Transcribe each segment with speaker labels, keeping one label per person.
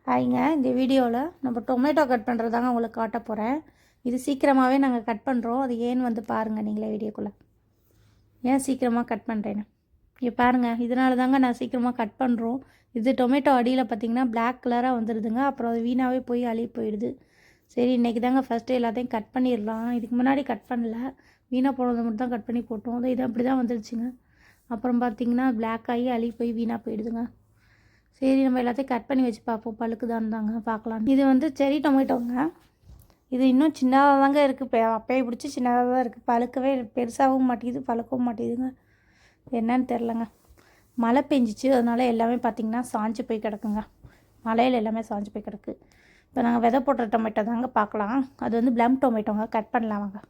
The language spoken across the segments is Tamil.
Speaker 1: ஹாய்ங்க, இந்த வீடியோவில் நம்ம டொமேட்டோ கட் பண்ணுறதாங்க உங்களுக்கு காட்ட போகிறேன். இது சீக்கிரமாகவே நாங்கள் கட் பண்ணுறோம். அது ஏன்னு வந்து பாருங்கள் நீங்களே வீடியோக்குள்ளே. ஏன் சீக்கிரமாக கட் பண்ணுறேன்னு இங்கே பாருங்கள். இதனால தாங்க நான் சீக்கிரமாக கட் பண்ணுறோம். இது டொமேட்டோ அடியில் பார்த்திங்கன்னா பிளாக் கலராக வந்துடுதுங்க. அப்புறம் அது வீணாகவே போய் அழுகி போயிடுது. சரி, இன்றைக்கி தாங்க ஃபஸ்ட்டு எல்லாத்தையும் கட் பண்ணிடலாம். இதுக்கு முன்னாடி கட் பண்ணல, வீணாக போனதை மட்டும் தான் கட் பண்ணி போட்டோம். இது அப்படி தான் வந்துடுச்சுங்க. அப்புறம் பார்த்திங்கன்னா பிளாக் ஆகி அழுகி போய் வீணாக போயிடுதுங்க. சரி, நம்ம எல்லாத்தையும் கட் பண்ணி வச்சு பார்ப்போம், பழுக்குதான் தாங்க பார்க்கலாம். இது வந்து செரி டொமேட்டோங்க. இது இன்னும் சின்னதாக தாங்க இருக்குது. இப்போ அப்பயே பிடிச்சி சின்னதாக தான் இருக்குது. பழுக்கவே பெருசாகவும் மாட்டேங்குது, பழுக்கவும் மாட்டேங்குதுங்க. என்னன்னு தெரிலங்க. மழை பெஞ்சிச்சு, அதனால் எல்லாமே பார்த்திங்கன்னா சாஞ்சு போய் கிடக்குங்க. மழையில் எல்லாமே சாஞ்சு போய் கிடக்கு. இப்போ நாங்கள் விதை போடுற டொமேட்டோ தாங்க பார்க்கலாம். அது வந்து ப்ளம் டொமேட்டோங்க. கட் பண்ணலாம் வாங்க.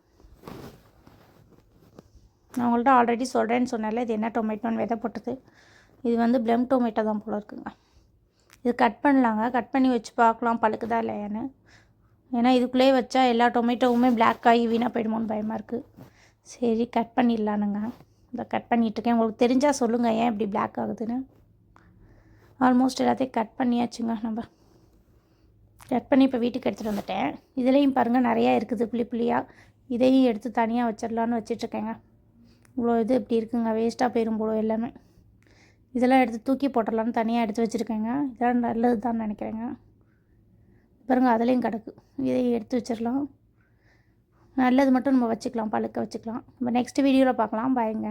Speaker 1: நான் உங்கள்கிட்ட ஆல்ரெடி சொல்கிறேன்னு சொன்னால இது என்ன டொமேட்டோன்னு விதை போட்டது. இது வந்து ப்ளம் டொமேட்டோ தான் போல இருக்குங்க. இது கட் பண்ணலாங்க. கட் பண்ணி வச்சு பார்க்கலாம் பழுக்குதா இல்லையான்னு. ஏன்னா இதுக்குள்ளேயே வச்சா எல்லா டொமேட்டோவுமே பிளாக் ஆகி வீணாக போயிடுமோன்னு பயமாக இருக்குது. சரி, கட் பண்ணிடலானுங்க. இதை கட் பண்ணிகிட்ருக்கேன். உங்களுக்கு தெரிஞ்சால் சொல்லுங்கள் ஏன் இப்படி பிளாக் ஆகுதுன்னு. ஆல்மோஸ்ட் எல்லாத்தையும் கட் பண்ணியாச்சுங்க. நம்ம கட் பண்ணி இப்போ வீட்டுக்கு எடுத்துகிட்டு வந்துட்டேன். இதுலேயும் பாருங்கள் நிறையா இருக்குது புளி புளியாக. இதையும் எடுத்து தனியாக வச்சிடலான்னு வச்சிட்ருக்கேங்க. இவ்வளோ இது இப்படி இருக்குங்க, வேஸ்ட்டாக போயிடும் போல எல்லாமே. இதெல்லாம் எடுத்து தூக்கி போட்டுடலான்னு தனியாக எடுத்து வச்சுருக்கேங்க. இதெல்லாம் நல்லது தான் நினைக்கிறேங்க. பாருங்க, அதுலேயும் கிடக்கு. இதையும் எடுத்து வச்சிடலாம். நல்லது மட்டும் நம்ம வச்சுக்கலாம், பழுக்க வச்சுக்கலாம். நம்ம நெக்ஸ்ட் வீடியோவில் பார்க்கலாம். பாய்ங்க.